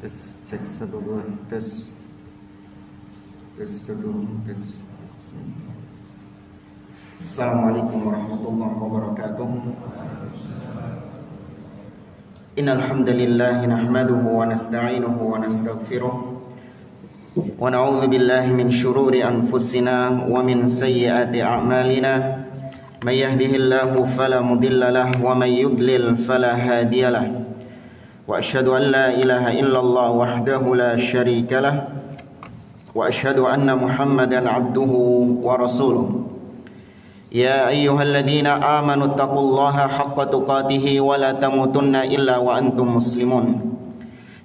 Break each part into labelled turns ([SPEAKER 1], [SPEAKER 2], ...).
[SPEAKER 1] Tes cek 1 2 tes 1 tes. Assalamualaikum warahmatullahi wabarakatuh. Innal hamdalillah nahmaduhu wa nasta'inuhu wa nastaghfiruh wa na'udzu billahi min shururi anfusina wa min sayyiati a'malina. May yahdihillahu fala mudilla lahu wa may yudlil fala hadiya lahu. Wa asyhadu an la ilaha illallah wahdahu la syarika lah wa asyhadu anna Muhammadan abduhu wa rasuluh. Ya ayyuhalladzina amanu taqullaha haqqa tuqatih wa la tamutunna illa wa antum muslimun.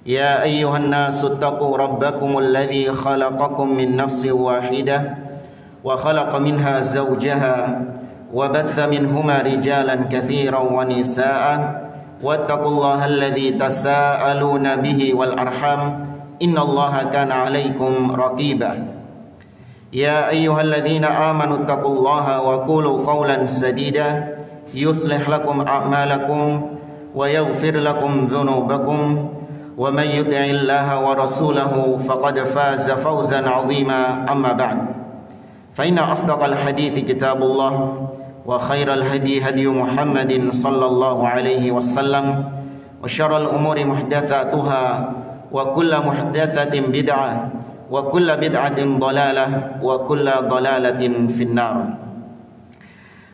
[SPEAKER 1] Ya ayyuhan nasu taqu rabbakumul ladzi khalaqakum min nafsin wahidah wa khalaqa minha zawjaha wa batha minhuma rijalan katsiran wa nisaa. Wattaqullaha alladzi tasaaluna bihi wal arham innallaha kana 'alaikum raqiba. Ya ayyuhalladzina amanu taqullaha wa qulu qawlan sadida yuslih lakum a'malakum wa yaghfir lakum dhunubakum wa may yuti'illaha wa rasulahu faqad faza fawzan 'azima. Amma ba'd. Fa inna asdaqal hadithi kitabullah wa khairal hadi hadi Muhammadin sallallahu alaihi wasallam wa syarral umuri muhdatsatuha wa kullu muhdatsatin bid'ah wa kullu bid'atin dhalalah wa kullu dhalalatin finnar.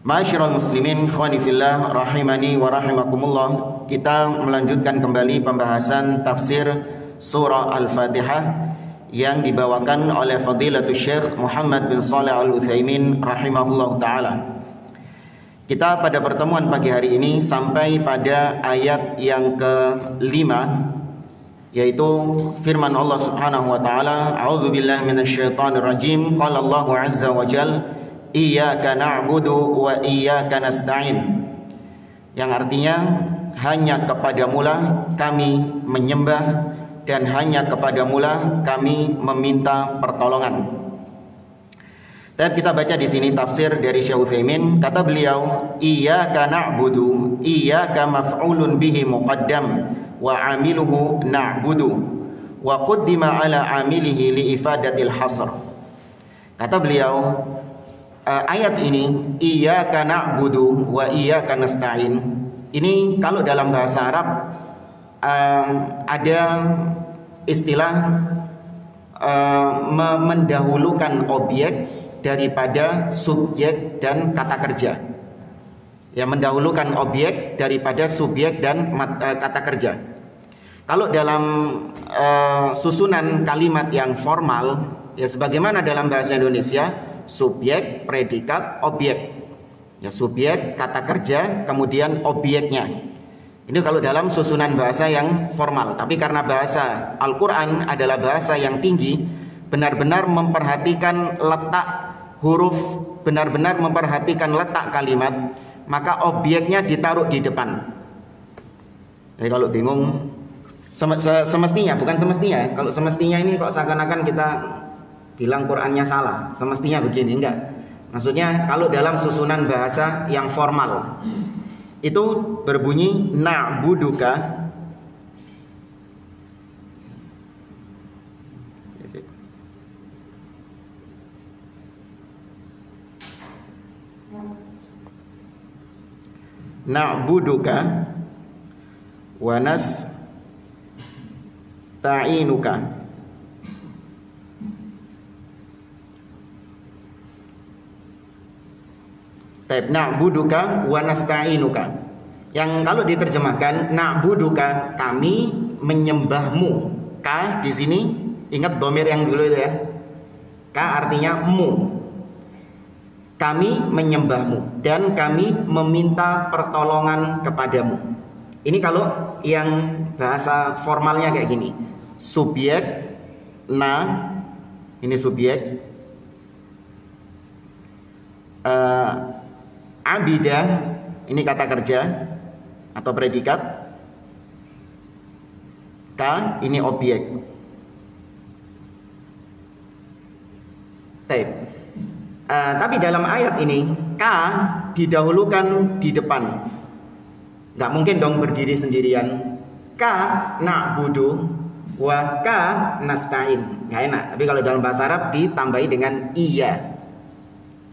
[SPEAKER 1] Ma'asyiral muslimin ikhwani fillah rahimani wa rahimakumullah. Kita melanjutkan kembali pembahasan tafsir surah Al-Fatihah yang dibawakan oleh Fadilatul Syekh Muhammad bin Shalih Al-Utsaimin rahimahullah taala. Kita pada pertemuan pagi hari ini sampai pada ayat yang ke-5, yaitu firman Allah Subhanahu wa taala, a'udzubillahi minasyaitonir rajim. Qala Allahu 'azza wa jalla, iyyaka na'budu wa iyyaka nasta'in. Yang artinya hanya kepadamulah kami menyembah dan hanya kepadamulah kami meminta pertolongan. Tapi kita baca di sini tafsir dari Syekh Utsaimin. Kata beliau, iyyaka na'budu, iyyaka maf'ulun bihi muqaddam wa 'amiluhu na'budu wa quddima 'ala 'amilihi li ifadatil hasr. Kata beliau, ayat ini iyyaka na'budu wa iyyaka nasta'in. Ini kalau dalam bahasa Arab ada istilah mendahulukan objek daripada subjek dan kata kerja. Ya, mendahulukan objek daripada subjek dan kata kerja. Kalau dalam susunan kalimat yang formal, ya sebagaimana dalam bahasa Indonesia, subjek, predikat, objek. Ya, subjek, kata kerja, kemudian objeknya. Ini kalau dalam susunan bahasa yang formal. Tapi karena bahasa Al-Quran adalah bahasa yang tinggi, benar-benar memperhatikan letak huruf, benar-benar memperhatikan letak kalimat, maka objeknya ditaruh di depan. Jadi kalau bingung, semestinya, bukan semestinya. Kalau semestinya ini kok seakan-akan kita bilang Qur'annya salah. Semestinya begini, enggak. Maksudnya kalau dalam susunan bahasa yang formal, itu berbunyi na'buduka. Na'buduka wa nasta'inuka. Taib na'buduka wa nasta'inuka. Yang kalau diterjemahkan na'buduka, kami menyembahmu. Ka di sini ingat dhamir yang dulu itu ya. Ka artinya mu. Kami menyembahmu dan kami meminta pertolongan kepadamu. Ini kalau yang bahasa formalnya kayak gini. Subjek, na, ini subjek. Abida, ini kata kerja atau predikat. Ka, ini objek. Taib. Tapi dalam ayat ini ka didahulukan di depan. Nggak mungkin dong berdiri sendirian. Ka na'budu wa ka nasta'in. Nggak enak. Tapi kalau dalam bahasa Arab ditambahi dengan iya.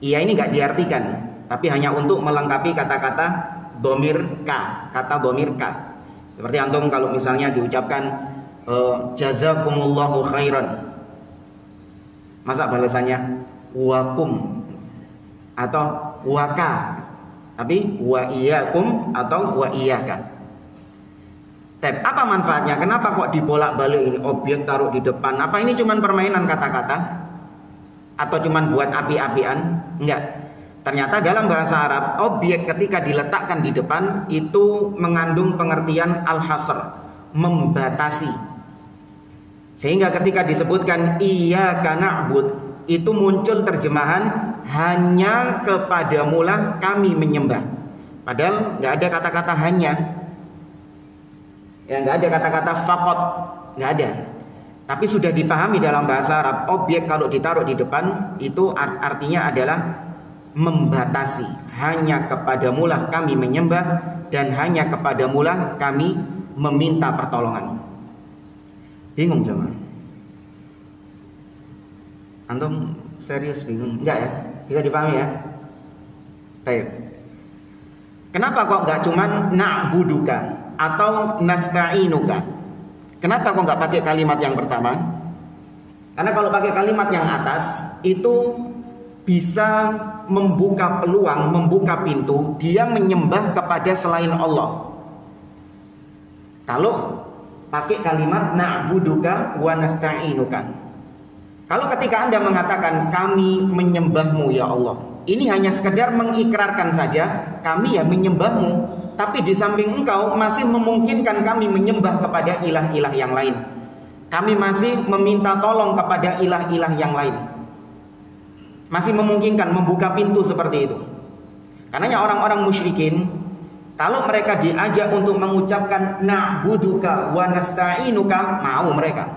[SPEAKER 1] Iya ini nggak diartikan, tapi hanya untuk melengkapi kata-kata dhamir ka, kata dhamir ka. Seperti antum kalau misalnya diucapkan jazakumullahu khairan, masa balasannya wakum atau waka, tapi wa iyyakum atau wa iyyaka. Apa manfaatnya? Kenapa kok dibolak-balik ini objek taruh di depan? Apa ini cuman permainan kata-kata? Atau cuman buat api-apian? Enggak. Ternyata dalam bahasa Arab, objek ketika diletakkan di depan itu mengandung pengertian al-hasr, membatasi. Sehingga ketika disebutkan iyyaka na'bud, itu muncul terjemahan hanya kepadamulah kami menyembah. Padahal nggak ada kata-kata hanya. Ya, nggak ada kata-kata faqat, nggak ada. Tapi sudah dipahami dalam bahasa Arab, objek kalau ditaruh di depan itu artinya adalah membatasi. Hanya kepadamulah kami menyembah dan hanya kepadamulah kami meminta pertolongan. Bingung jemaah? Antum serius bingung? Enggak ya? Bisa dipahami ya? Baik. Kenapa kok nggak cuman na'buduka atau nasta'inuka? Kenapa kok nggak pakai kalimat yang pertama? Karena kalau pakai kalimat yang atas itu bisa membuka peluang, membuka pintu dia menyembah kepada selain Allah. Kalau pakai kalimat na'buduka wa nasta'inuka, kalau ketika Anda mengatakan kami menyembahmu ya Allah, ini hanya sekedar mengikrarkan saja kami ya menyembahmu, tapi di samping engkau masih memungkinkan kami menyembah kepada ilah-ilah yang lain. Kami masih meminta tolong kepada ilah-ilah yang lain. Masih memungkinkan membuka pintu seperti itu. Karena orang-orang musyrikin, kalau mereka diajak untuk mengucapkan na'buduka wa nasta'inuka, mau mereka.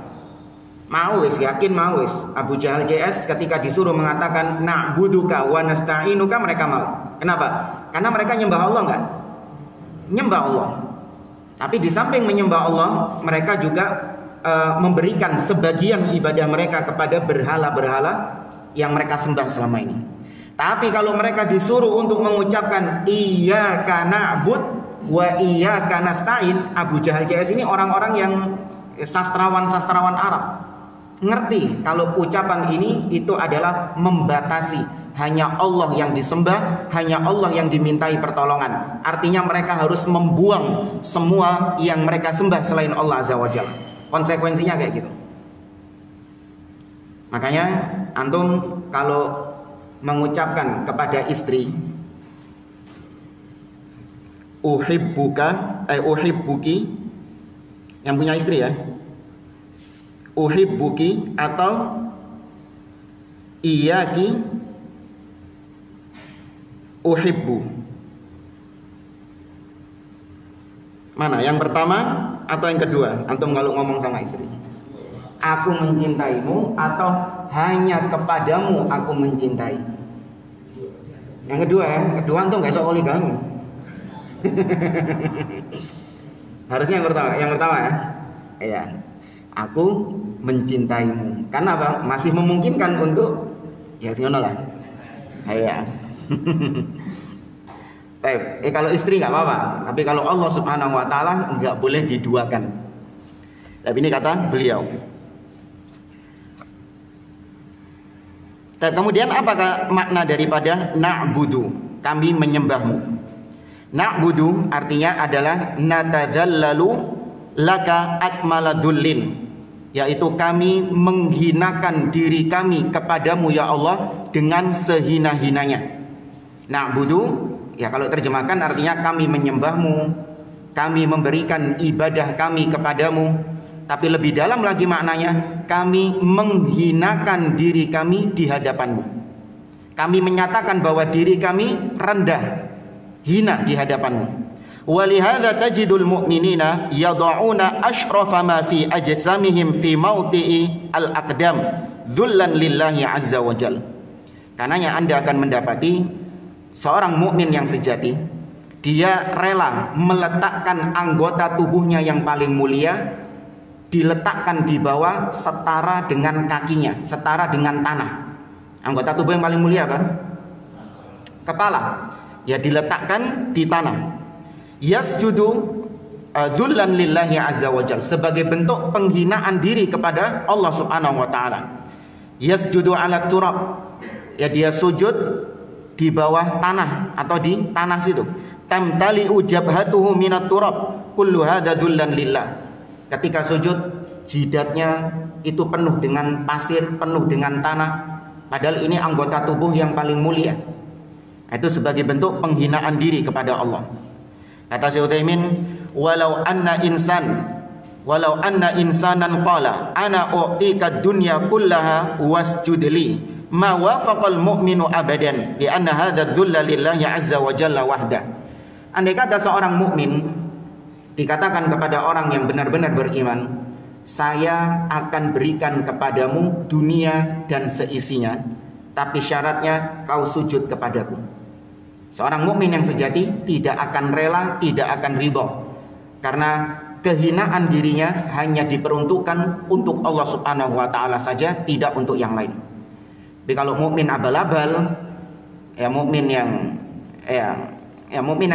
[SPEAKER 1] Mau wis, yakin mau wis. Abu Jahal JS ketika disuruh mengatakan na'buduka wa nasta'inuka, mereka mau. Kenapa? Karena mereka nyembah Allah enggak? Nyembah Allah. Tapi di samping menyembah Allah, mereka juga memberikan sebagian ibadah mereka kepada berhala-berhala yang mereka sembah selama ini. Tapi kalau mereka disuruh untuk mengucapkan iyyaka na'bud wa iyyaka nasta'in, Abu Jahal JS ini orang-orang yang sastrawan Arab, ngerti kalau ucapan ini itu adalah membatasi. Hanya Allah yang disembah, hanya Allah yang dimintai pertolongan. Artinya mereka harus membuang semua yang mereka sembah selain Allah Azza wa Jalla. Konsekuensinya kayak gitu. Makanya antum kalau mengucapkan kepada istri uhibbuki, yang punya istri ya, uhibbuki atau iyyaki uhibbu, mana yang pertama atau yang kedua? Antum kalau ngomong sama istri, aku mencintaimu atau hanya kepadamu aku mencintai? Yang kedua ya, kedua antum gak sok poligami. Harusnya yang pertama ya. Iya. Aku mencintaimu. Karena apa? Masih memungkinkan untuk ya ngono lah. Iya. Kalau istri nggak apa-apa, tapi kalau Allah Subhanahu wa taala nggak boleh diduakan. Tapi ini kata beliau. Kemudian apakah makna daripada na'budu? Kami menyembahmu. Na'budu artinya adalah natadzallalu laka akmala dhullin, yaitu kami menghinakan diri kami kepadamu ya Allah dengan sehina-hinanya. Na'budu ya kalau terjemahkan artinya kami menyembahmu, kami memberikan ibadah kami kepadamu. Tapi lebih dalam lagi maknanya, kami menghinakan diri kami di hadapanmu. Kami menyatakan bahwa diri kami rendah, hina di hadapanmu. Walihadza tajidul mu'minina yad'una ashrafa ma fi ajsamihim fi mawti'i al-aqdam dzullan lillahi azza wa jalla. Karenanya Anda akan mendapati seorang mukmin yang sejati, dia rela meletakkan anggota tubuhnya yang paling mulia diletakkan di bawah setara dengan kakinya, setara dengan tanah. Anggota tubuh yang paling mulia apa? Kepala. Ya, diletakkan di tanah. Yasjudu dzullan lillahi azza wajal, sebagai bentuk penghinaan diri kepada Allah Subhanahu wa taala. Yasjudu ala turab. Ya, dia sujud di bawah tanah atau di tanah situ. Tamtali'u jabhatuhu minat turab. Kullu hadza dzullan lillah. Ketika sujud, jidatnya itu penuh dengan pasir, penuh dengan tanah. Padahal ini anggota tubuh yang paling mulia. Itu sebagai bentuk penghinaan diri kepada Allah. Kata Syekh Utsaimin, walau anna insanan qala ana u'tika dunya kullaha wasjud li ma wafaqal mu'minu abadan li anna hadza dzulla lillahi azza wa jalla wahda. Andai kata seorang mukmin dikatakan kepada orang yang benar-benar beriman, saya akan berikan kepadamu dunia dan seisinya, tapi syaratnya kau sujud kepadaku. Seorang mukmin yang sejati tidak akan rela, tidak akan ridho, karena kehinaan dirinya hanya diperuntukkan untuk Allah Subhanahu wa taala saja, tidak untuk yang lain. Tapi kalau mukmin abal-abal, ya mukmin yang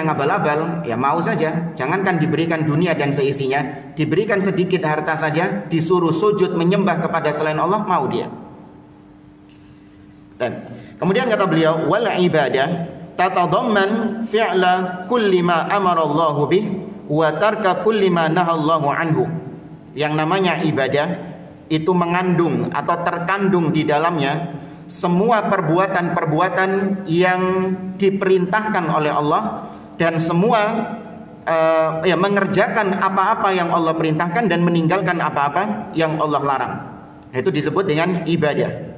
[SPEAKER 1] abal-abal, ya mau saja. Jangankan diberikan dunia dan seisinya, diberikan sedikit harta saja, disuruh sujud menyembah kepada selain Allah, mau dia. Dan kemudian kata beliau, wal ibadah tatadamman fi'la kulli ma amara Allah bih wa tarka kulli ma nahallahu anhu. Yang namanya ibadah itu mengandung atau terkandung di dalamnya semua perbuatan-perbuatan yang diperintahkan oleh Allah, dan semua mengerjakan apa-apa yang Allah perintahkan dan meninggalkan apa-apa yang Allah larang. Itu disebut dengan ibadah.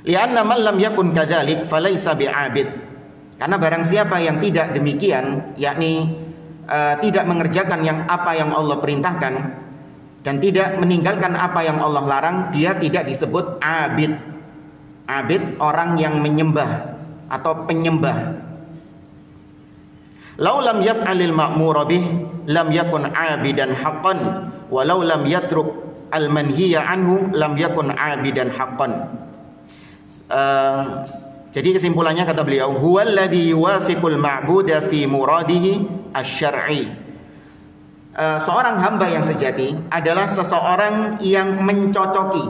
[SPEAKER 1] Lianna man lam yakun kadzalik falaysa bi'abid. Karena barang siapa yang tidak demikian, yakni tidak mengerjakan apa yang Allah perintahkan dan tidak meninggalkan apa yang Allah larang, dia tidak disebut abid. Abid orang yang menyembah atau penyembah. Lau lam yaf'alil ma'mura bih lam yakun abidan haqqan, walau lam yatruk al manhiya anhu lam yakun abidan haqqan. Jadi kesimpulannya kata beliau, huwallazi yuwafiqul ma'buda fi muradihi asy-syar'i. Seorang hamba yang sejati adalah seseorang yang mencocoki,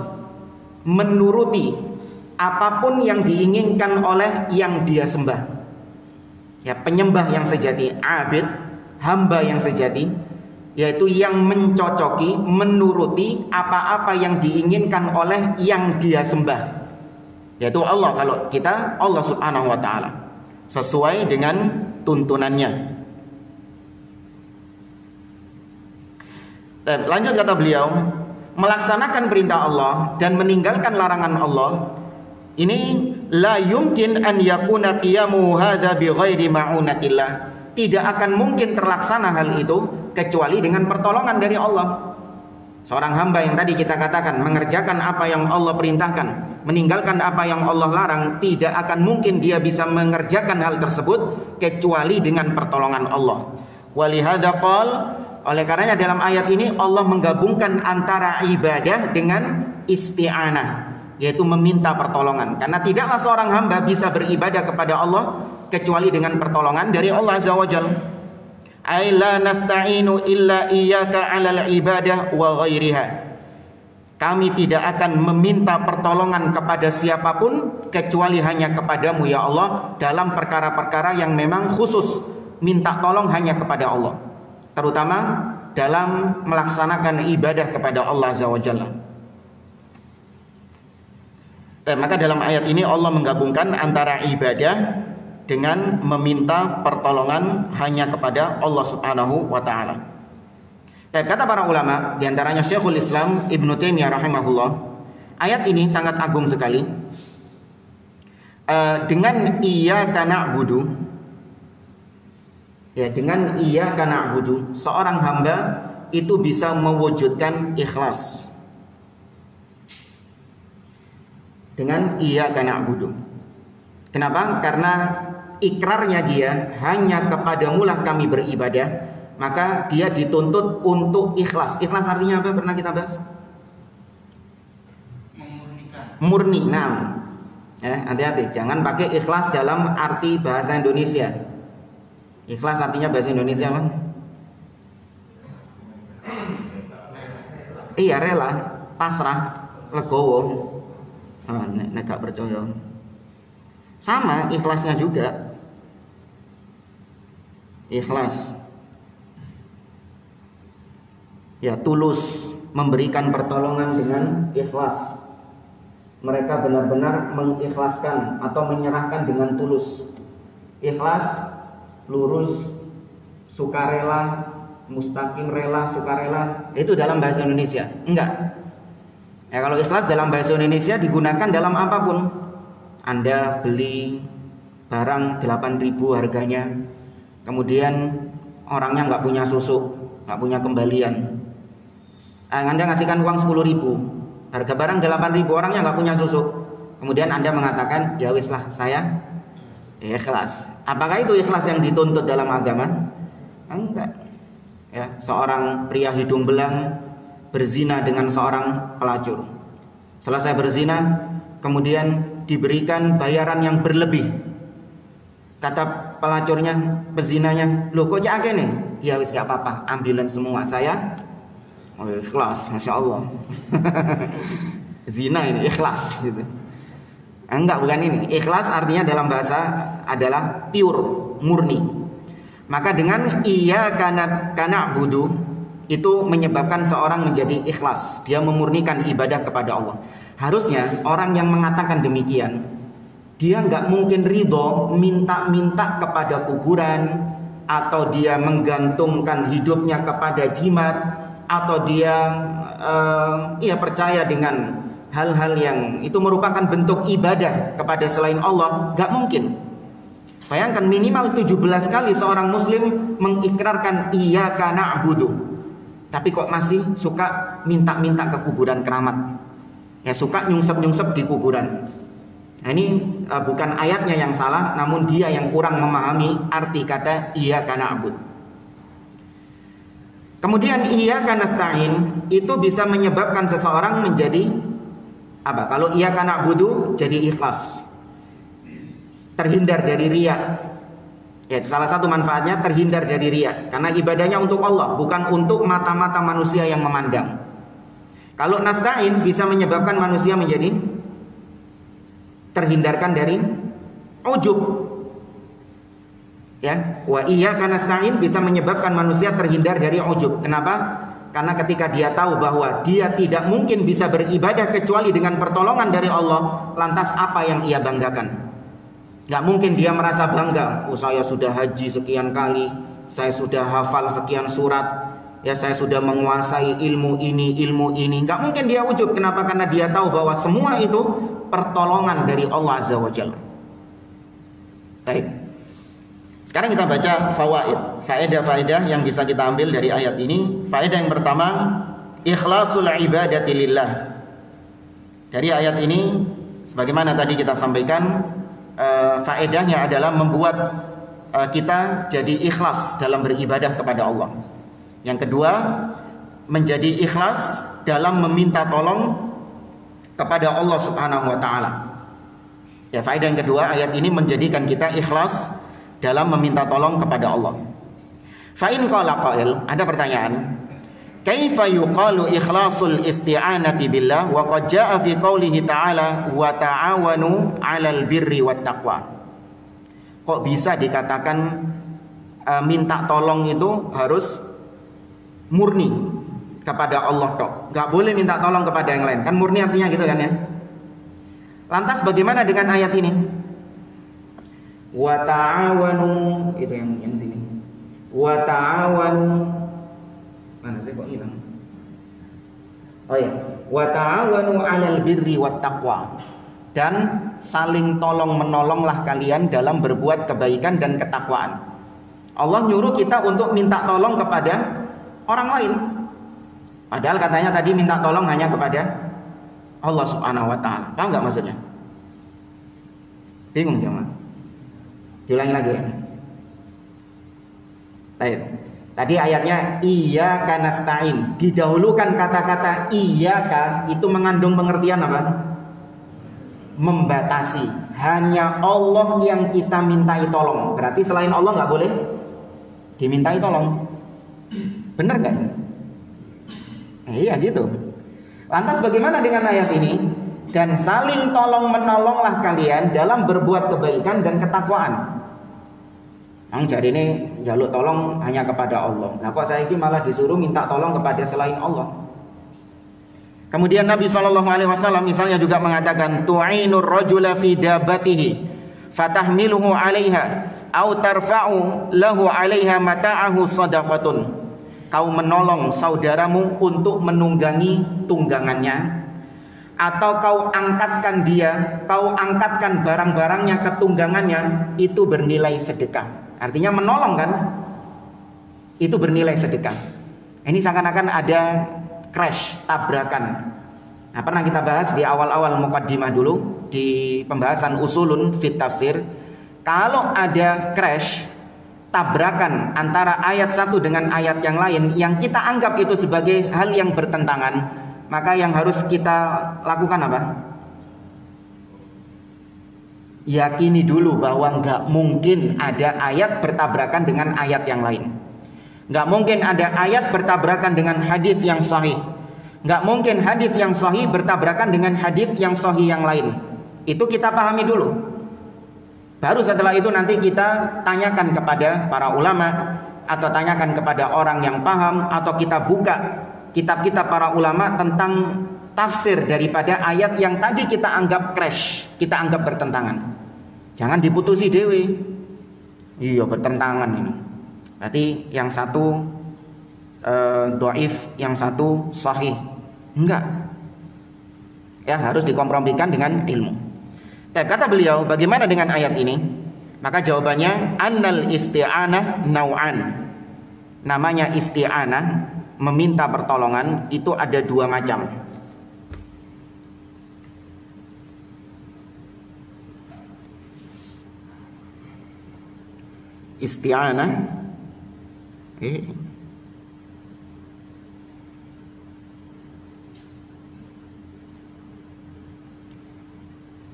[SPEAKER 1] menuruti apapun yang diinginkan oleh yang dia sembah. Ya, penyembah yang sejati, abid, hamba yang sejati, yaitu yang mencocoki, menuruti apa-apa yang diinginkan oleh yang dia sembah, yaitu Allah. Kalau kita, Allah Subhanahu wa ta'ala, sesuai dengan tuntunannya. Dan lanjut kata beliau, melaksanakan perintah Allah dan meninggalkan larangan Allah, ini la yumkin an yakuna qiyamu hadza bighairi ma'unatillah. Tidak akan mungkin terlaksana hal itu kecuali dengan pertolongan dari Allah. Seorang hamba yang tadi kita katakan mengerjakan apa yang Allah perintahkan, meninggalkan apa yang Allah larang, tidak akan mungkin dia bisa mengerjakan hal tersebut kecuali dengan pertolongan Allah. Walihadza qala, oleh karenanya dalam ayat ini Allah menggabungkan antara ibadah dengan isti'anah, yaitu meminta pertolongan. Karena tidaklah seorang hamba bisa beribadah kepada Allah kecuali dengan pertolongan dari Allah Azza wa Jalla. Ai la nasta'inu illa iyyaka 'alal ibadah wa ghairiha. Kami tidak akan meminta pertolongan kepada siapapun kecuali hanya kepadamu ya Allah, dalam perkara-perkara yang memang khusus minta tolong hanya kepada Allah, terutama dalam melaksanakan ibadah kepada Allah Azza wa Jalla. Maka dalam ayat ini Allah menggabungkan antara ibadah dengan meminta pertolongan hanya kepada Allah Subhanahu wa ta'ala. Kata para ulama, diantaranya Syekhul Islam Ibnu Taimiyah rahimahullah, ayat ini sangat agung sekali. Dengan iyyaka na'budu, ya, dengan iyyaka na'budu, seorang hamba itu bisa mewujudkan ikhlas. Dengan iyyaka na'budu. Kenapa? Karena ikrarnya dia, hanya kepadamulah kami beribadah, maka dia dituntut untuk ikhlas. Ikhlas artinya apa? Pernah kita bahas? Murni. Nah, hati-hati, jangan pakai ikhlas dalam arti bahasa Indonesia. Ikhlas artinya bahasa Indonesia apa? Iya, rela, pasrah, legowo. Nek gak percaya. Sama ikhlasnya juga. Ikhlas. Ya, tulus, memberikan pertolongan dengan ikhlas. Mereka benar-benar mengikhlaskan atau menyerahkan dengan tulus. Ikhlas, lurus, sukarela, mustaqim, rela, sukarela. Itu dalam bahasa Indonesia. Enggak. Ya, kalau ikhlas dalam bahasa Indonesia digunakan dalam apapun. Anda beli barang 8.000 harganya, kemudian orangnya nggak punya susu, nggak punya kembalian. Anda ngasihkan uang 10.000. Harga barang 8.000, orangnya nggak punya susu. Kemudian Anda mengatakan, ya wis lah, saya ikhlas. Apakah itu ikhlas yang dituntut dalam agama? Enggak. Ya, seorang pria hidung belang berzina dengan seorang pelacur. Selesai berzina, kemudian diberikan bayaran yang berlebih. Kata pelacurnya, pezinanya, loh kok cak nih? Ya wis gak apa-apa, ambilan semua saya. Oh, ikhlas, masya Allah. Zina ini ikhlas gitu. Enggak, bukan ini. Ikhlas artinya dalam bahasa adalah pure, murni. Maka dengan iyyaka na'budu itu menyebabkan seorang menjadi ikhlas. Dia memurnikan ibadah kepada Allah. Harusnya orang yang mengatakan demikian, dia nggak mungkin ridho minta-minta kepada kuburan, atau dia menggantungkan hidupnya kepada jimat, atau dia percaya dengan hal-hal yang itu merupakan bentuk ibadah kepada selain Allah. Gak mungkin. Bayangkan minimal 17 kali seorang muslim mengikrarkan iyyaka na'budu, tapi kok masih suka minta-minta ke kuburan keramat. Ya, suka nyungsep-nyungsep di kuburan. Nah, ini bukan ayatnya yang salah, namun dia yang kurang memahami arti kata iyyaka na'budu. Kemudian iyyaka nasta'in itu bisa menyebabkan seseorang menjadi apa? Kalau iyyaka na'budu jadi ikhlas, terhindar dari riya. Ya, salah satu manfaatnya terhindar dari riya, karena ibadahnya untuk Allah, bukan untuk mata-mata manusia yang memandang. Kalau nasta'in bisa menyebabkan manusia menjadi terhindarkan dari ujub. Ya, wa iyyaka nasta'in bisa menyebabkan manusia terhindar dari ujub. Kenapa? Karena ketika dia tahu bahwa dia tidak mungkin bisa beribadah kecuali dengan pertolongan dari Allah, lantas apa yang ia banggakan? Gak mungkin dia merasa bangga, oh saya sudah haji sekian kali, saya sudah hafal sekian surat, ya saya sudah menguasai ilmu ini. Gak mungkin dia ujub. Kenapa? Karena dia tahu bahwa semua itu pertolongan dari Allah Azza wa Jalla. Baik. Sekarang kita baca faedah-faedah yang bisa kita ambil dari ayat ini. Faedah yang pertama, ikhlasul ibadati lillah. Dari ayat ini, sebagaimana tadi kita sampaikan, faedahnya adalah membuat kita jadi ikhlas dalam beribadah kepada Allah. Yang kedua, menjadi ikhlas dalam meminta tolong kepada Allah Subhanahu wa taala. Ya, faedah yang kedua, ayat ini menjadikan kita ikhlas dalam meminta tolong kepada Allah. Fa in qala qail, ada pertanyaan, kaifa yuqalu ikhlasul isti'anati billah wa qad jaa'a fi qoulihi ta'ala wa ta'awanu 'alal birri wat taqwa. Kok bisa dikatakan minta tolong itu harus murni kepada Allah tok, gak boleh minta tolong kepada yang lain? Kan murni artinya gitu kan ya. Lantas bagaimana dengan ayat ini? Wa ta'awanu, itu yang sini. Wa ta'awanu, mana saya kok hilang? Oh ya, wa ta'awanu 'alal birri wat taqwa. Dan saling tolong menolonglah kalian dalam berbuat kebaikan dan ketakwaan. Allah nyuruh kita untuk minta tolong kepada orang lain. Padahal katanya tadi minta tolong hanya kepada Allah Subhanahu wa taala. Paham enggak maksudnya? Bingung jemaah? Diulangi lagi ya. Baik. Tadi ayatnya iyyaka nasta'in. Didahulukan kata-kata iyyaka itu mengandung pengertian apa? Membatasi. Hanya Allah yang kita mintai tolong. Berarti selain Allah nggak boleh dimintai tolong. Benar nggak? Iya gitu. Lantas bagaimana dengan ayat ini? Dan saling tolong menolonglah kalian dalam berbuat kebaikan dan ketakwaan. Jadi ini jaluk tolong hanya kepada Allah. Nah kok saya ini malah disuruh minta tolong kepada selain Allah. Kemudian Nabi SAW misalnya juga mengatakan tu'inur rajula fi dabatihi fatahmiluhu 'alaiha au tarfa'u lahu 'alaiha mata'ahu shadaqatun. Kau menolong saudaramu untuk menunggangi tunggangannya, atau kau angkatkan dia, kau angkatkan barang-barangnya ke tunggangannya, itu bernilai sedekah. Artinya menolong kan, itu bernilai sedekah. Ini seakan-akan ada crash, tabrakan. Nah, pernah kita bahas di awal-awal muqaddimah dulu di pembahasan usulun fit tafsir. Kalau ada crash, tabrakan antara ayat satu dengan ayat yang lain yang kita anggap itu sebagai hal yang bertentangan, maka yang harus kita lakukan apa? Yakini dulu bahwa nggak mungkin ada ayat bertabrakan dengan ayat yang lain. Nggak mungkin ada ayat bertabrakan dengan hadis yang sahih. Nggak mungkin hadis yang sahih bertabrakan dengan hadis yang sahih yang lain. Itu kita pahami dulu. Baru setelah itu nanti kita tanyakan kepada para ulama, atau tanyakan kepada orang yang paham, atau kita buka kitab-kitab para ulama tentang tafsir daripada ayat yang tadi kita anggap crash, kita anggap bertentangan. Jangan diputusi dewe. Iya bertentangan ini. Berarti yang satu dhaif, yang satu sahih. Enggak. Ya harus dikompromikan dengan ilmu. Kata beliau, bagaimana dengan ayat ini? Maka jawabannya annal isti'anah nau'an. Namanya isti'anah, meminta pertolongan, itu ada dua macam. Isti'anah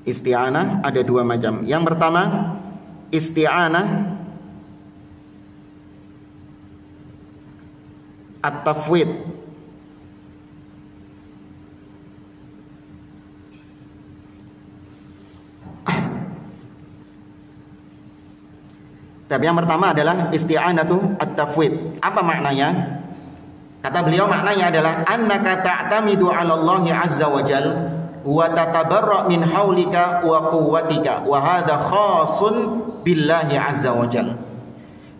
[SPEAKER 1] Isti'anah ada dua macam. Yang pertama, isti'anah at-tafwid. Tapi yang pertama adalah isti'anatu at-tafwid. Apa maknanya? Kata beliau maknanya adalah annaka ta'tamidu 'ala Allah 'azza wa jalla wa tatabarra min haulika wa quwwatika wa hadha khasun billahi 'azza wa jalla.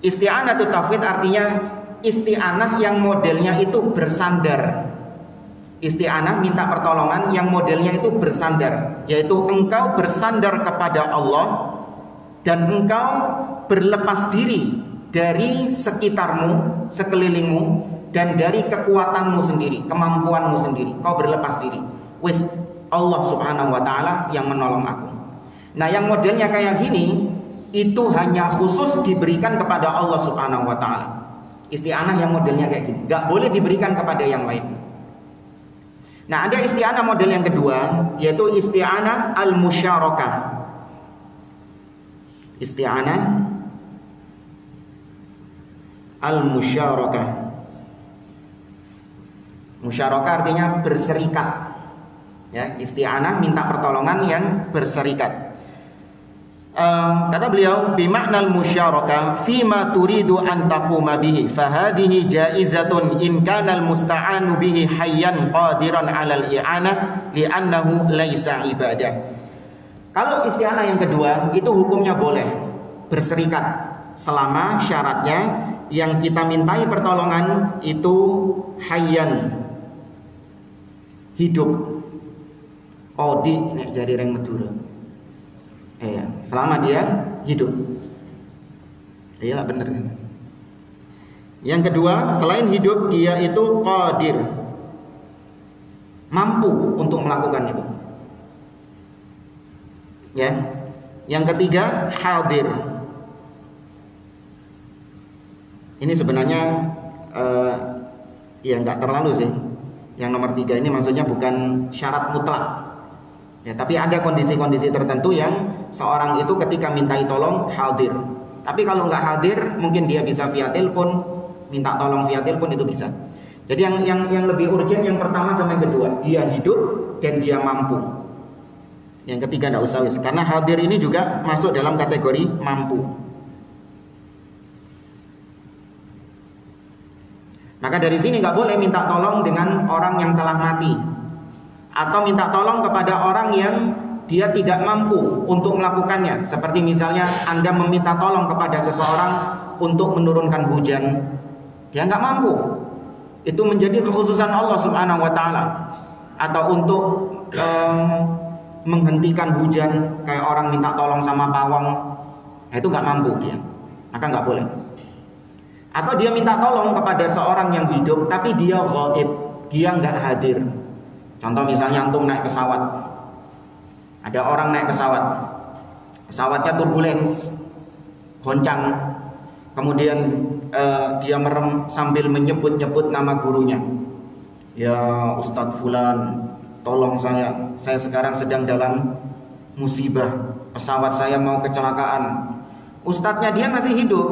[SPEAKER 1] Isti'anatu tafwid artinya isti'anah yang modelnya itu bersandar. Isti'anah minta pertolongan yang modelnya itu bersandar, yaitu engkau bersandar kepada Allah dan engkau berlepas diri dari sekitarmu, sekelilingmu, dan dari kekuatanmu sendiri, kemampuanmu sendiri. Kau berlepas diri. Wis Allah subhanahu wa ta'ala yang menolong aku. Nah yang modelnya kayak gini, itu hanya khusus diberikan kepada Allah subhanahu wa ta'ala. Isti'anah yang modelnya kayak gini, gak boleh diberikan kepada yang lain. Nah ada isti'anah model yang kedua, yaitu isti'anah al-musyarakah. Isti'anah al-musyarakah. Musyarakah artinya berserikat. Ya, isti'anah minta pertolongan yang berserikat. Kata beliau, bimaknal musyarakah fima turidu an taquma bihi fahadhihi jaizatun in kana al musta'anu bihi hayyan qadiran 'alal i'anah li'annahu laisa ibadah. Kalau isti'anah yang kedua itu hukumnya boleh berserikat selama syaratnya yang kita mintai pertolongan itu hayyan, hidup. Odi nek jadi reng Madura. Selama dia hidup. Iyalah bener kan. Yang kedua, selain hidup dia itu qadir, mampu untuk melakukan itu. Ya. Yang ketiga, hadir. Ini sebenarnya Ya nggak terlalu sih. Yang nomor 3 ini maksudnya bukan syarat mutlak. Ya, tapi ada kondisi-kondisi tertentu yang seorang itu ketika mintai tolong hadir. Tapi kalau nggak hadir, mungkin dia bisa via telepon, minta tolong via telepon itu bisa. Jadi yang lebih urgent yang pertama sama yang kedua, dia hidup dan dia mampu. Yang ketiga nggak usah, karena hadir ini juga masuk dalam kategori mampu. Maka dari sini nggak boleh minta tolong dengan orang yang telah mati, atau minta tolong kepada orang yang dia tidak mampu untuk melakukannya. Seperti misalnya Anda meminta tolong kepada seseorang untuk menurunkan hujan, dia nggak mampu. Itu menjadi kekhususan Allah Subhanahu wa Ta'ala. Atau untuk menghentikan hujan, kayak orang minta tolong sama pawang, itu nggak mampu dia, maka nggak boleh. Atau dia minta tolong kepada seorang yang hidup tapi dia ghaib, dia nggak hadir. Contoh misalnya antum naik pesawat, ada orang naik pesawat, pesawatnya turbulens, goncang, kemudian dia merem sambil menyebut-nyebut nama gurunya. Ya Ustadz Fulan, tolong saya sekarang sedang dalam musibah, pesawat saya mau kecelakaan. Ustadznya dia masih hidup,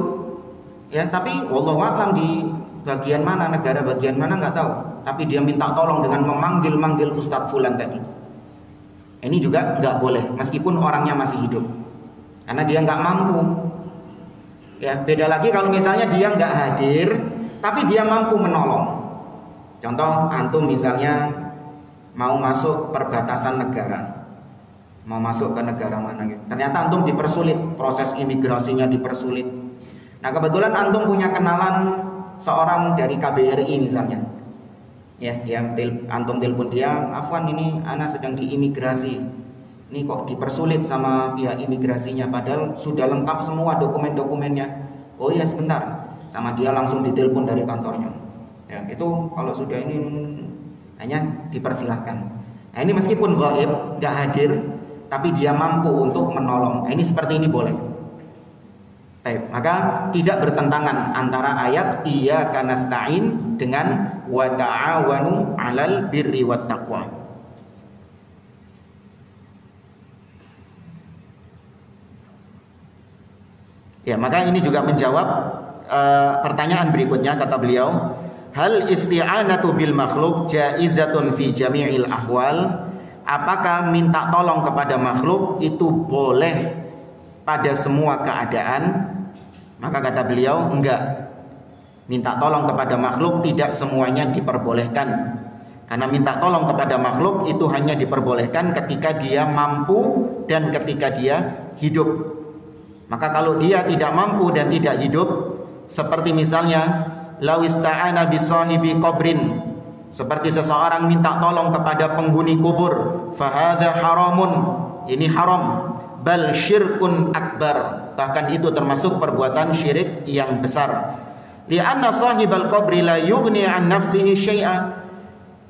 [SPEAKER 1] ya, tapi wallahu a'lam di bagian mana, negara bagian mana nggak tahu. Tapi dia minta tolong dengan memanggil Ustadz Fulan tadi. Ini juga nggak boleh, meskipun orangnya masih hidup, karena dia nggak mampu. Ya, beda lagi kalau misalnya dia nggak hadir, tapi dia mampu menolong. Contoh, antum misalnya mau masuk perbatasan negara, mau masuk ke negara mana gitu. Ternyata antum dipersulit, proses imigrasinya dipersulit. Nah, kebetulan antum punya kenalan seorang dari KBRI misalnya. Ya, antum telepon dia, "Afwan, ini ana sedang diimigrasi. Ini kok dipersulit sama pihak imigrasinya, padahal sudah lengkap semua dokumen-dokumennya." "Oh iya, sebentar." Sama dia langsung ditelepon dari kantornya. Ya, itu kalau sudah ini hanya dipersilahkan. Nah, ini meskipun gaib, nggak hadir, tapi dia mampu untuk menolong. Nah, ini seperti ini boleh. Maka tidak bertentangan antara ayat iyyaka nasta'in dengan wa ta'awanu 'alal birri wat taqwa. Ya, maka ini juga menjawab pertanyaan berikutnya, kata beliau, hal isti'anatu bil makhluk jaizatun fi jami'il ahwal? Apakah minta tolong kepada makhluk itu boleh pada semua keadaan? Maka kata beliau, enggak. Minta tolong kepada makhluk tidak semuanya diperbolehkan. Karena minta tolong kepada makhluk itu hanya diperbolehkan ketika dia mampu dan ketika dia hidup. Maka kalau dia tidak mampu dan tidak hidup, seperti misalnya lawista'ana bisahibi qabrin, seperti seseorang minta tolong kepada penghuni kubur, fahadha haramun, ini haram, bal syirkun akbar, bahkan itu termasuk perbuatan syirik yang besar. Li'anna sahibal qabri la yughni an nafsihi syai'a.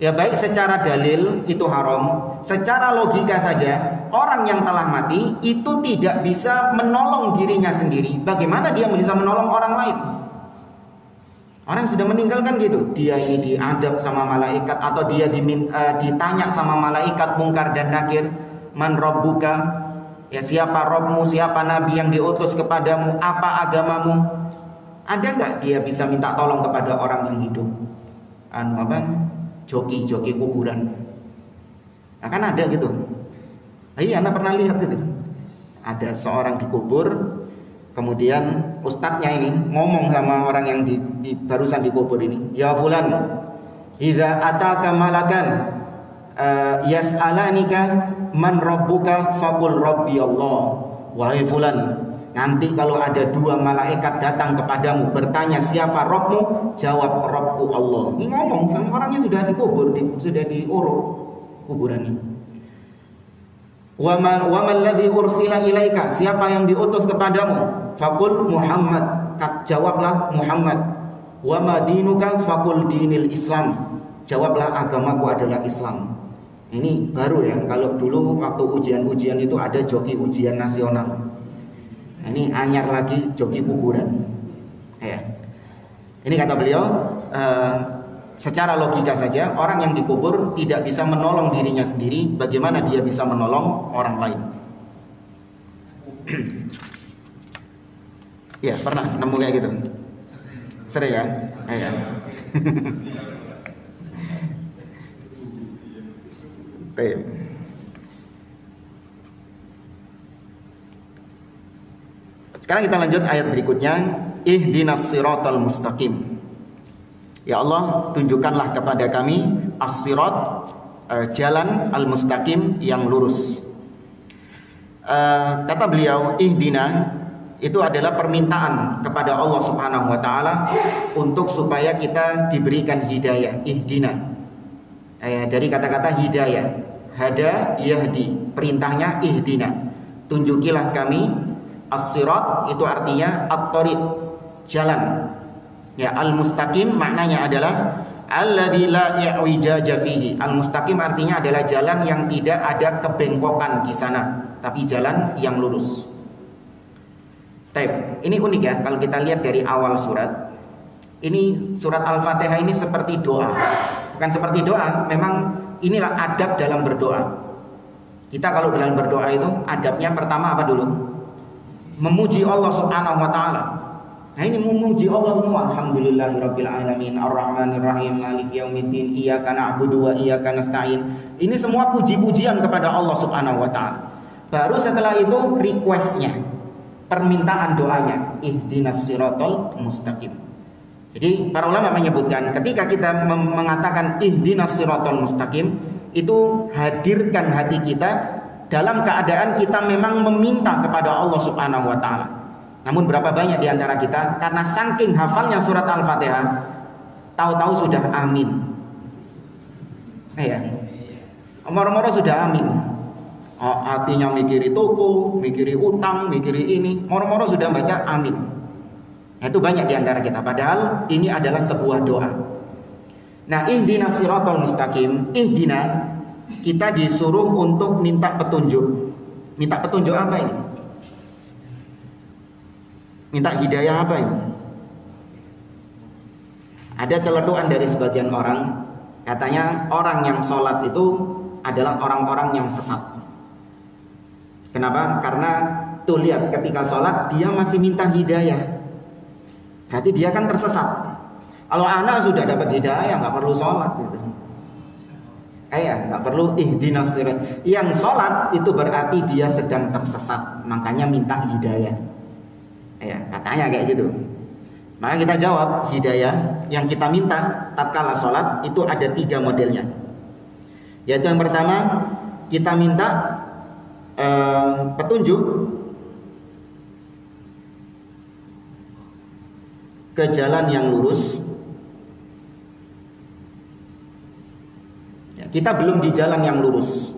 [SPEAKER 1] Ya, baik secara dalil itu haram, secara logika saja orang yang telah mati itu tidak bisa menolong dirinya sendiri. Bagaimana dia bisa menolong orang lain? Orang yang sudah meninggal kan gitu, dia ini diadab sama malaikat, atau dia ditanya sama malaikat mungkar dan nakir, man rabbuka, ya siapa Robmu, siapa nabi yang diutus kepadamu, apa agamamu? Ada nggak dia bisa minta tolong kepada orang yang hidup? Joki kuburan. Nah, kan ada gitu. Iya, Anda pernah lihat gitu. Ada seorang dikubur, kemudian ustadznya ini ngomong sama orang yang barusan dikubur ini, ya fulan, idza ataka malakan yas'alanika man rabbuka faqul rabbi Allah. Wahai fulan, nanti kalau ada 2 malaikat datang kepadamu bertanya siapa Rabbmu, jawab Rabbku Allah. Ini ngomong sama orangnya sudah dikubur, sudah diuruk kuburannya. Wa man ladzi ursila ilaika, siapa yang diutus kepadamu? Faqul Muhammad, jawablah Muhammad. Wa ma dinuka faqul dinil Islam, jawablah agamaku adalah Islam. Ini baru ya, kalau dulu waktu ujian-ujian itu ada joki ujian nasional. Ini anyar lagi joki kuburan. Ya. Ini kata beliau, secara logika saja orang yang dikubur tidak bisa menolong dirinya sendiri, bagaimana dia bisa menolong orang lain? Ya, pernah nemu kayak gitu? Sering ya? Ya. Sekarang kita lanjut ayat berikutnya. Ihdinas siratal mustaqim. Ya Allah, tunjukkanlah kepada kami as-sirat, jalan al-mustaqim yang lurus. Kata beliau, ihdina itu adalah permintaan kepada Allah Subhanahu wa taala untuk supaya kita diberikan hidayah. Ihdina dari kata-kata hidayah, hada yahdi, perintahnya ihdina, tunjukilah kami. As-sirat itu artinya at-thariq, jalan. Ya, al-mustaqim maknanya adalah alladzi la i'wijaja fihi. Al-mustaqim artinya adalah jalan yang tidak ada kebengkokan di sana, tapi jalan yang lurus. Ini unik ya kalau kita lihat dari awal surat. Ini surat Al-Fatihah ini seperti doa. Bukan seperti doa, memang inilah adab dalam berdoa. Kita kalau dalam berdoa itu adabnya pertama apa dulu? Memuji Allah Subhanahu wa taala. Nah, ini memuji Allah semua. Alhamdulillahirabbil alamin, arrahmanirrahim, maliki yaumiddin, iyyaka na'budu wa iyyaka nasta'in. Ini semua puji-pujian kepada Allah Subhanahu wa taala. Baru setelah itu requestnya, permintaan doanya, ihdinas siratal mustaqim. Jadi para ulama menyebutkan ketika kita mengatakan ihdinas siratal mustaqim, itu hadirkan hati kita dalam keadaan kita memang meminta kepada Allah Subhanahu wa taala. Namun berapa banyak di antara kita karena saking hafalnya surat Al-Fatihah, tahu-tahu sudah amin. Ya. Moro-moro sudah amin. Hatinya mikiri toko, mikiri utang, mikiri ini, moro-moro sudah baca amin. Nah, itu banyak di antara kita, padahal ini adalah sebuah doa. Nah, ihdinas siratal mustaqim, ihdina, kita disuruh untuk minta petunjuk. Minta petunjuk apa ini? Minta hidayah apa ini? Ada celetukan dari sebagian orang, katanya orang yang sholat itu adalah orang-orang yang sesat. Kenapa? Karena tuh lihat ketika sholat dia masih minta hidayah, berarti dia kan tersesat. Kalau anak sudah dapat hidayah nggak perlu sholat gitu. Nggak perlu ihdinas sirat. Yang sholat itu berarti dia sedang tersesat, makanya minta hidayah. Katanya kayak gitu. Maka kita jawab, hidayah yang kita minta tatkala sholat itu ada 3 modelnya. Yaitu yang pertama, kita minta petunjuk ke jalan yang lurus. Kita belum di jalan yang lurus,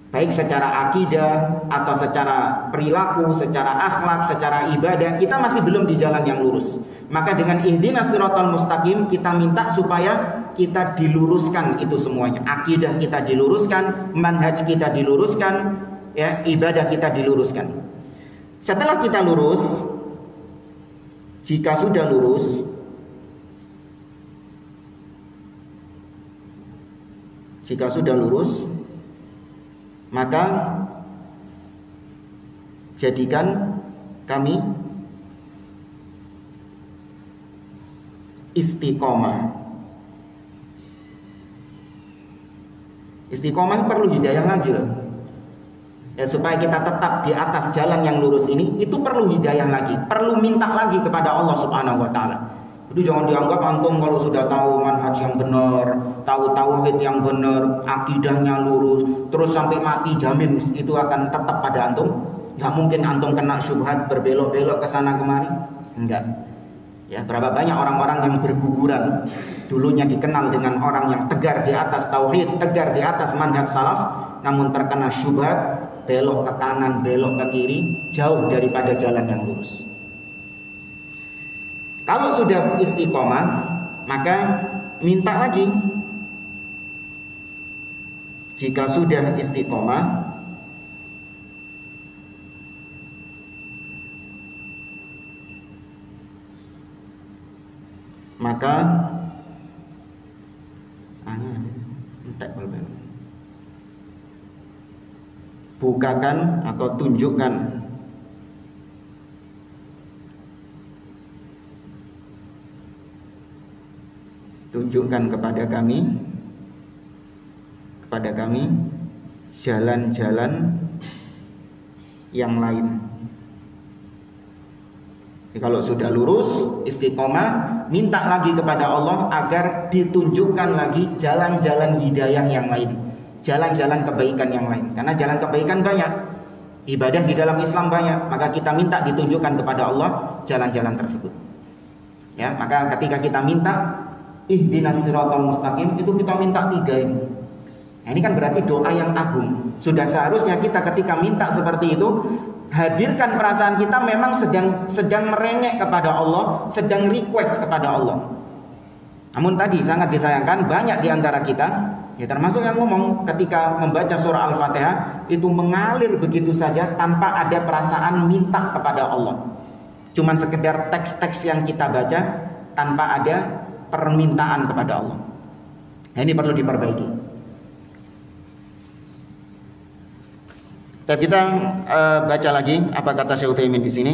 [SPEAKER 1] baik secara akidah atau secara perilaku, secara akhlak, secara ibadah, kita masih belum di jalan yang lurus. Maka dengan ihdinas siratal mustaqim kita minta supaya kita diluruskan itu semuanya. Akidah kita diluruskan, manhaj kita diluruskan, ya, ibadah kita diluruskan. Setelah kita lurus, jika sudah lurus, maka jadikan kami istiqomah. Istiqomah perlu hidayah lagi loh. Ya, supaya kita tetap di atas jalan yang lurus ini, itu perlu hidayah lagi, perlu minta lagi kepada Allah Subhanahu wa taala. Jadi jangan dianggap antum kalau sudah tahu manhaj yang benar, tahu tauhid yang benar, akidahnya lurus, terus sampai mati jamin itu akan tetap pada antum. Nggak mungkin antum kena syubhat berbelok-belok ke sana kemari. Enggak. Ya, berapa banyak orang-orang yang berguguran dulunya dikenal dengan orang yang tegar di atas tauhid, tegar di atas manhaj salaf, namun terkena syubhat, belok ke kanan, belok ke kiri, jauh daripada jalan yang lurus. Kalau sudah istiqomah, maka minta lagi. Jika sudah istiqomah, maka bukakan atau tunjukkan kepada kami jalan-jalan yang lain. Jadi kalau sudah lurus istiqomah, minta lagi kepada Allah agar ditunjukkan lagi jalan-jalan hidayah yang lain, jalan-jalan kebaikan yang lain. Karena jalan kebaikan banyak, ibadah di dalam Islam banyak, maka kita minta ditunjukkan kepada Allah jalan-jalan tersebut. Ya, maka ketika kita minta ihdinas siratal mustaqim, itu kita minta 3 ini. Nah, ini kan berarti doa yang agung. Sudah seharusnya kita ketika minta seperti itu, hadirkan perasaan kita memang sedang merengek kepada Allah, sedang request kepada Allah. Namun tadi sangat disayangkan banyak di antara kita, ya termasuk yang ngomong ketika membaca surah Al-Fatihah itu mengalir begitu saja tanpa ada perasaan minta kepada Allah. Cuman sekedar teks-teks yang kita baca tanpa ada permintaan kepada Allah. Nah, ini perlu diperbaiki. Tapi kita baca lagi apa kata Syekh Utsaimin di sini.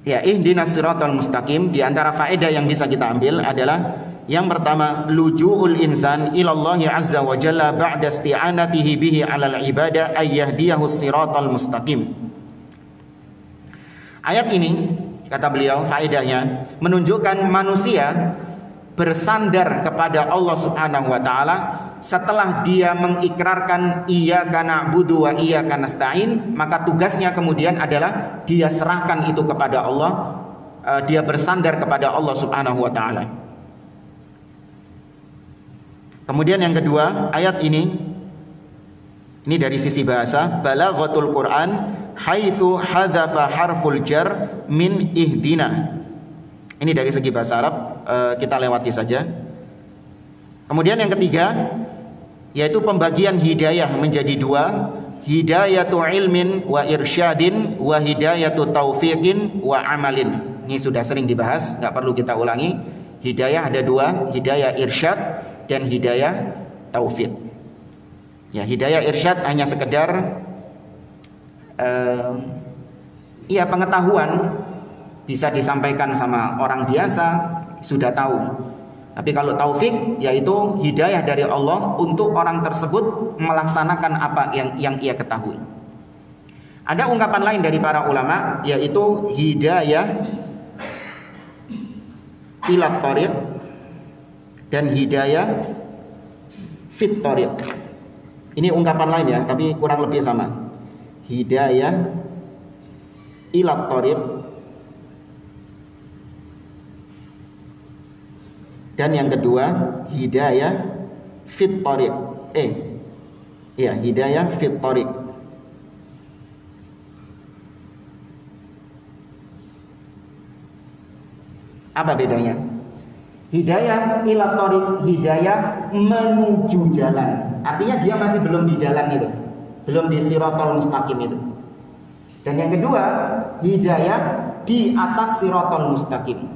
[SPEAKER 1] Ya, ihdinas siratal mustaqim, di antara faedah yang bisa kita ambil adalah yang pertama, luju'ul insan ilallahi azza wa jalla ba'da isti'anatihi bihi 'alal ibadah ay yahdiyahus siratal mustaqim. Ayat ini kata beliau faedahnya menunjukkan manusia bersandar kepada Allah Subhanahu wa taala setelah dia mengikrarkan iyyaka na'budu wa iyyaka nasta'in, maka tugasnya kemudian adalah dia serahkan itu kepada Allah, dia bersandar kepada Allah Subhanahu wa taala. Kemudian yang kedua, ayat ini dari sisi bahasa, balaghatul Quran haitsu hadzafa harful jar min ihdina. Ini dari segi bahasa Arab, kita lewati saja. Kemudian yang ketiga, yaitu pembagian hidayah menjadi 2, hidayatu ilmin wa irsyadin wa hidayatu taufiqin wa amalin. Ini sudah sering dibahas, nggak perlu kita ulangi. Hidayah ada 2, hidayah irsyad dan hidayah taufiq. Ya, hidayah irsyad hanya sekedar pengetahuan, bisa disampaikan sama orang biasa, sudah tahu. Tapi kalau taufik, yaitu hidayah dari Allah untuk orang tersebut melaksanakan apa yang ia ketahui. Ada ungkapan lain dari para ulama, yaitu hidayah ila thariq dan hidayah fit thariq. Ini ungkapan lain ya, tapi kurang lebih sama. Hidayah ila thariq dan yang kedua hidayah fit thariq. Hidayah fit thariq. Apa bedanya? Hidayah ila thariq, hidayah menuju jalan. Artinya dia masih belum di jalan itu, belum di siratal mustaqim itu. Dan yang kedua, hidayah di atas siratal mustaqim.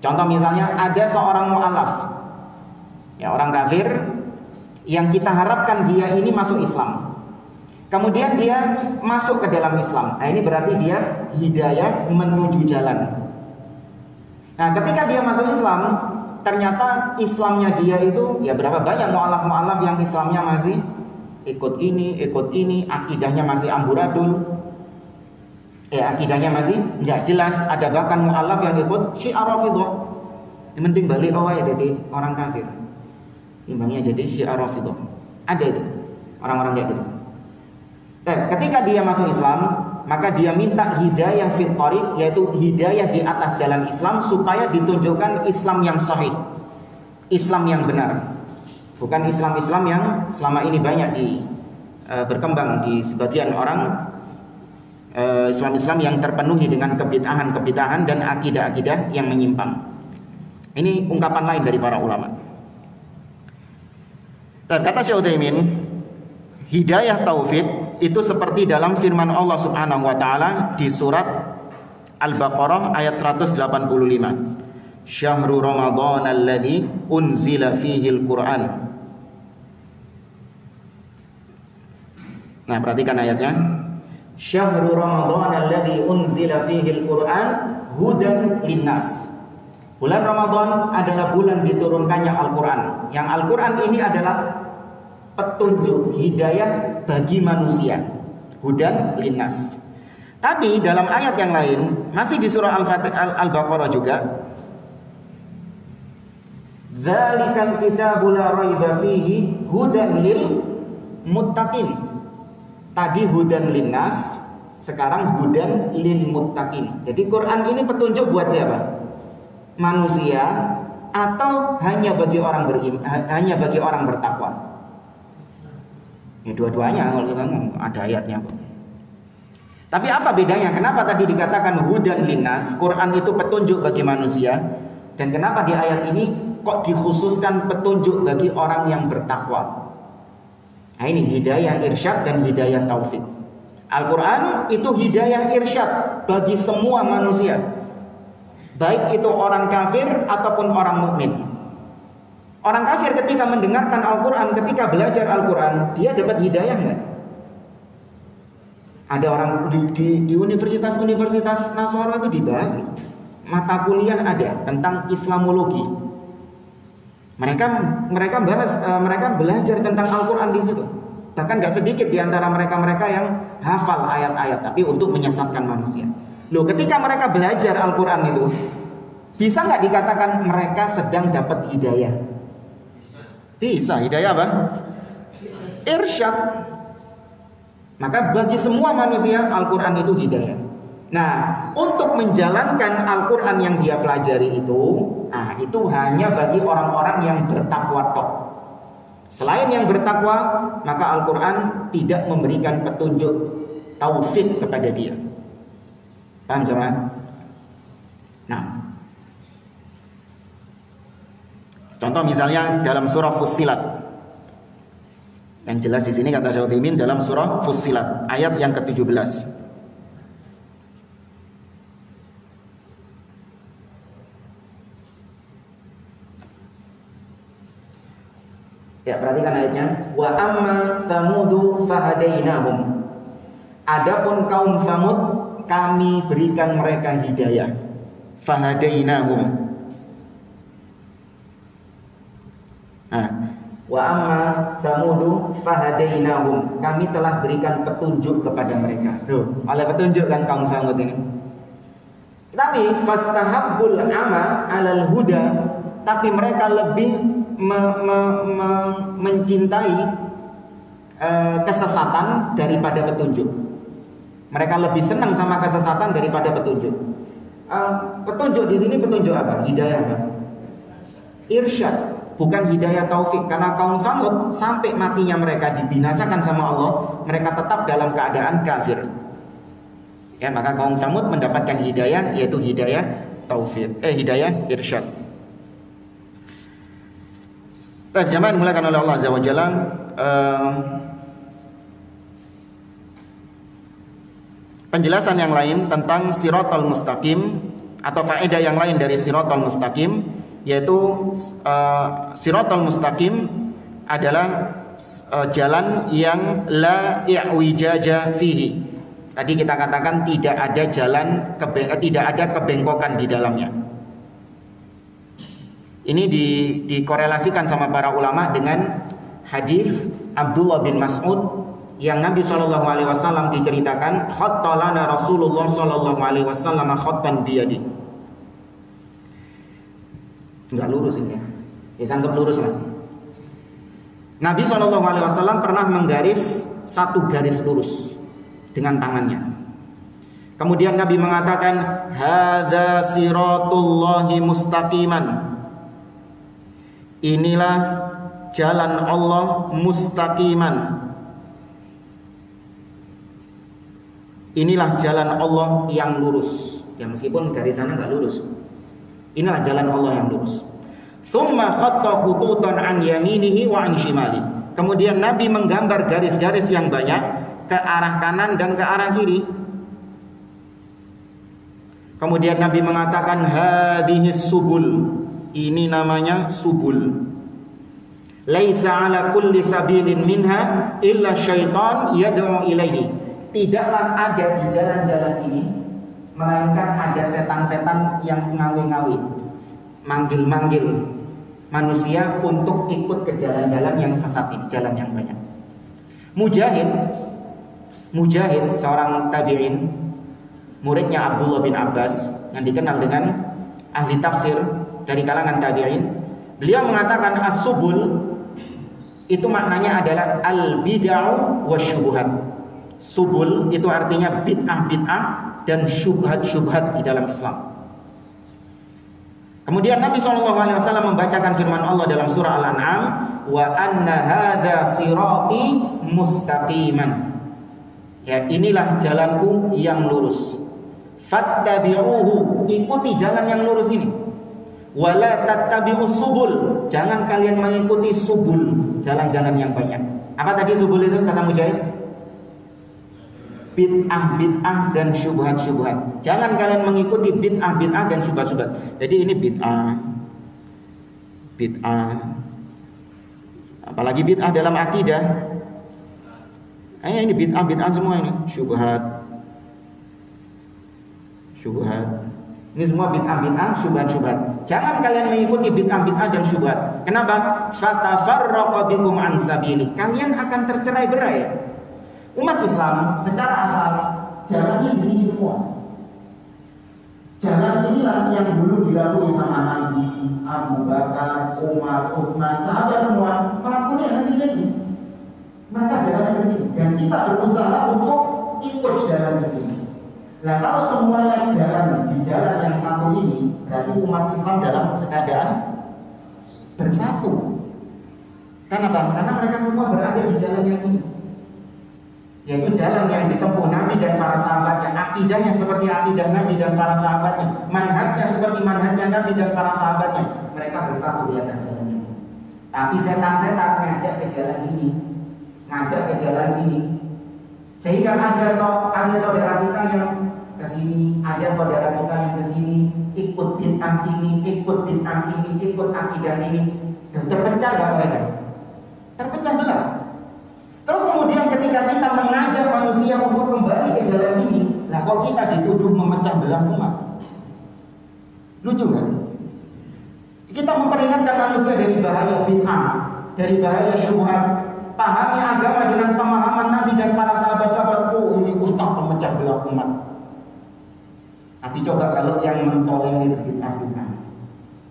[SPEAKER 1] Contoh misalnya ada seorang mu'alaf, ya orang kafir yang kita harapkan dia ini masuk Islam. Kemudian dia masuk ke dalam Islam. Nah, ini berarti dia hidayah menuju jalan. Nah, ketika dia masuk Islam, ternyata Islamnya dia itu, ya berapa banyak mu'alaf-mu'alaf yang Islamnya masih ikut ini, akidahnya masih amburadul. Akidahnya masih nggak jelas. Ada bahkan mu'alaf yang ikut Syiah Rafidhah. Yang penting balik ya jadi orang kafir, imbangnya jadi Syiah Rafidhah. Ada itu orang-orang kayak gitu. Ketika dia masuk Islam, maka dia minta hidayah fit thariq, yaitu hidayah di atas jalan Islam, supaya ditunjukkan Islam yang sahih, Islam yang benar, bukan Islam-Islam yang selama ini banyak berkembang di sebagian orang. Islam-Islam yang terpenuhi dengan kebid'ahan dan akidah-akidah yang menyimpang. Ini ungkapan lain dari para ulama. Kata Syekh Utsaimin, hidayah taufik itu seperti dalam firman Allah Subhanahu wa taala di surat Al-Baqarah ayat 185. Syahrul Ramadan alladzi unzila fihil Qur'an. Nah, perhatikan ayatnya. Syahrul Ramadan alladzi unzila fihil Qur'an hudan linnas. Bulan Ramadan adalah bulan diturunkannya Al-Qur'an. Yang Al-Qur'an ini adalah petunjuk hidayah bagi manusia. Hudan linnas. Tapi dalam ayat yang lain, masih di surah Al-Baqarah juga, dzalikal kitabu la raiba fihi hudan lil muttaqin. Tadi hudan linnas, sekarang hudan lil muttaqin. Jadi Quran ini petunjuk buat siapa? Manusia atau hanya bagi orang hanya bagi orang bertakwa? Ya dua-duanya, kalau ada ayatnya. Tapi apa bedanya? Kenapa tadi dikatakan hudan linnas, Quran itu petunjuk bagi manusia, dan kenapa di ayat ini kok dikhususkan petunjuk bagi orang yang bertakwa? Nah, ini hidayah irsyad dan hidayah taufik. Al-Quran itu hidayah irsyad bagi semua manusia, baik itu orang kafir ataupun orang mukmin. Orang kafir ketika mendengarkan Al-Quran, ketika belajar Al-Quran, dia dapat hidayah nggak? Ada orang di universitas-universitas Nasrani itu dibahas mata kuliah ada tentang Islamologi. Mereka belajar tentang Al-Quran di situ. Bahkan nggak sedikit di antara mereka yang hafal ayat-ayat, tapi untuk menyesatkan manusia. Loh, ketika mereka belajar Al-Quran itu, bisa nggak dikatakan mereka sedang dapat hidayah? Bisa. Hidayah apa? Irsyad. Maka bagi semua manusia Al-Quran itu hidayah. Nah, untuk menjalankan Al-Quran yang dia pelajari itu, nah itu hanya bagi orang-orang yang bertakwa tok. Selain yang bertakwa, maka Al-Quran tidak memberikan petunjuk taufik kepada dia. Paham jemaah? Nah, contoh misalnya dalam surah Fussilat. Yang jelas di sini kata Syekh Utsaimin dalam surah Fussilat ayat yang ke-17. Ya, perhatikan ayatnya. Wa amma tsamudu fahadainahum. Adapun kaum Tsamud kami berikan mereka hidayah. Fahadainahum. Nah, wa amma tsamudu fahadainahum, kami telah berikan petunjuk kepada mereka. Loh, oleh petunjuk kan kaum Tsamud ini. Tapi fastahabbul ama 'alal huda, tapi mereka lebih mencintai kesesatan daripada petunjuk. Mereka lebih senang sama kesesatan daripada petunjuk. Petunjuk di sini petunjuk apa? Hidayah apa? Irsyad. Bukan hidayah taufik, karena kaum Tsamud sampai matinya mereka dibinasakan sama Allah, mereka tetap dalam keadaan kafir. Ya, maka kaum Tsamud mendapatkan hidayah, yaitu hidayah taufik, hidayah irsyad. Jamaah dimulakan oleh Allah Azza wa Jalla. Penjelasan yang lain tentang Shiratal Mustaqim atau faedah yang lain dari Shiratal Mustaqim, yaitu Shiratal Mustaqim adalah jalan yang la i'wijaja fihi. Tadi kita katakan tidak ada jalan tidak ada kebengkokan di dalamnya. Ini dikorelasikan sama para ulama dengan hadis Abdullah bin Mas'ud yang Nabi SAW diceritakan khattalana Rasulullah SAW khattan biyadi. Enggak lurus ini ya, anggap lurus lah. Nabi SAW pernah menggaris satu garis lurus dengan tangannya. Kemudian Nabi mengatakan hadza siratullahi mustaqiman. Inilah jalan Allah mustaqiman. Inilah jalan Allah yang lurus. Ya meskipun garisannya enggak lurus. Inilah jalan Allah yang lurus. Tsumma khatta khututan an yaminihi wa an shimali. Kemudian Nabi menggambar garis-garis yang banyak ke arah kanan dan ke arah kiri. Kemudian Nabi mengatakan hadhis subul, ini namanya subul. Laisa ala kulli sabilin minha illa syaitan yad'u ilaihi. Tidaklah ada di jalan-jalan ini melainkan ada setan-setan yang ngawi-ngawi, manggil-manggil manusia untuk ikut ke jalan-jalan yang sesat ini, jalan yang banyak. Mujahid seorang tabi'in, muridnya Abdullah bin Abbas yang dikenal dengan ahli tafsir dari kalangan tabi'in, beliau mengatakan as-subul itu maknanya adalah al-bid'ah wa syubhat. Subul itu artinya bid'ah-bid'ah dan syubhat-syubhat di dalam Islam. Kemudian Nabi SAW membacakan firman Allah dalam surah Al-An'am, wa anna hadza sirati mustaqiman. Ya, inilah jalanku yang lurus. Fattabi'uhu, ikuti jalan yang lurus ini. Wala tattabi'us subul, jangan kalian mengikuti subul, jalan-jalan yang banyak. Apa tadi subul itu kata Mujahid? Bid'ah dan syubhat-syubhat. Jangan kalian mengikuti bid'ah dan syubhat-syubhat. Jadi ini bid'ah. Apalagi bid'ah dalam akidah. Ini bid'ah semua ini. Syubhat. Ini semua bid'ah, syubhat-syubhat. Jangan kalian mengikuti bid'ah dan syubhat. Kenapa? Fatafarraqa bikum an sabili. Kalian akan tercerai-berai. Umat Islam secara asal jalannya di sini semua. Jalan inilah yang dulu dilalui sama Nabi, Abu Bakar, Umar, Utsman, sahabat semua melakukan yang ini. Mereka jalan ke sini dan kita berusaha untuk ikut jalan ke sini. Nah, kalau semuanya jalan di jalan yang satu ini, berarti umat Islam dalam keadaan bersatu. Kenapa? Karena mereka semua berada di jalan yang ini, yaitu jalan yang ditempuh Nabi dan para sahabatnya. Akidahnya seperti akidah Nabi dan para sahabatnya, manhajnya seperti manhajnya Nabi dan para sahabatnya. Mereka bersatu di atas jalan ini. Tapi setan-setan ngajak ke jalan sini, ngajak ke jalan sini, sehingga ada saudara kita yang ke sini, ada saudara kita yang ke sini, ikut bid'ah ini, ikut akidah ini. Terpecah gak mereka? Terpecah belah. Terus kemudian ketika kita mengajak manusia untuk kembali ke jalan ini, lah kok kita dituduh memecah belah umat? Lucu kan? Kita memperingatkan manusia dari bahaya bid'ah, dari bahaya syubhat. Pahami agama dengan pemahaman Nabi dan para sahabat-sahabat. Oh, ini ustaz pemecah belah umat. Tapi coba kalau yang mentolerir bid'ah,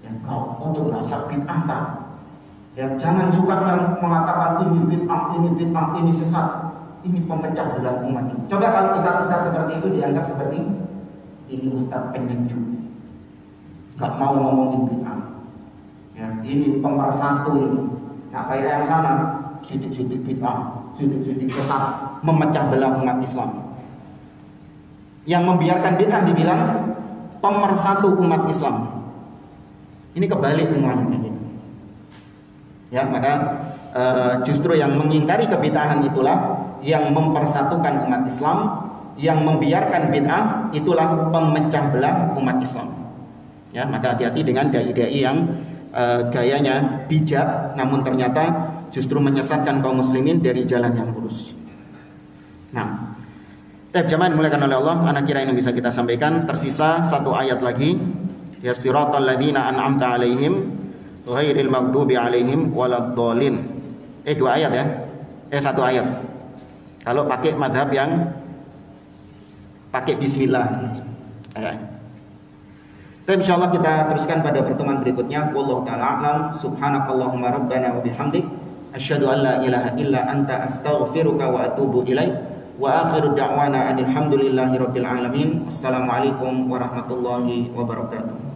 [SPEAKER 1] yang kau nggak usah bid'ah tak? Ya, jangan suka yang mengatakan ini bid'ah, ini sesat, ini pemecah belah umat ini. Coba kalau ustaz-ustaz seperti itu dianggap seperti ini ustaz penyejuk, nggak mau ngomongin bid'ah. Ya, ini pemersatu ini, nggak kayak yang sana, sidik-sidik bid'ah, sidik-sidik sesat, memecah belah umat Islam. Yang membiarkan bid'ah dibilang pemersatu umat Islam. Ini kebalik semuanya. Ya, maka justru yang mengingkari kebid'ahan itulah yang mempersatukan umat Islam, yang membiarkan bid'ah itulah pemecah belah umat Islam. Ya, maka hati-hati dengan dai-dai yang gayanya bijak namun ternyata justru menyesatkan kaum muslimin dari jalan yang lurus. Nah, jamaah dimuliakan oleh Allah, anak kira ini bisa kita sampaikan. Tersisa satu ayat lagi, ya siratal ladzina an'amta alaihim ghairil maghdubi alaihim waladdallin. Dua ayat ya. Satu ayat. Kalau pakai madhab yang pakai bismillah. Insyaallah kita teruskan pada pertemuan berikutnya. Wallahu taala a'lam. Subhanakallahumma rabbana wa bihamdik asyhadu an la ilaha illa anta astaghfiruka wa atubu ilaik. Wa akhiru da'wana alhamdulillahi rabbil alamin. Assalamualaikum warahmatullahi wabarakatuh.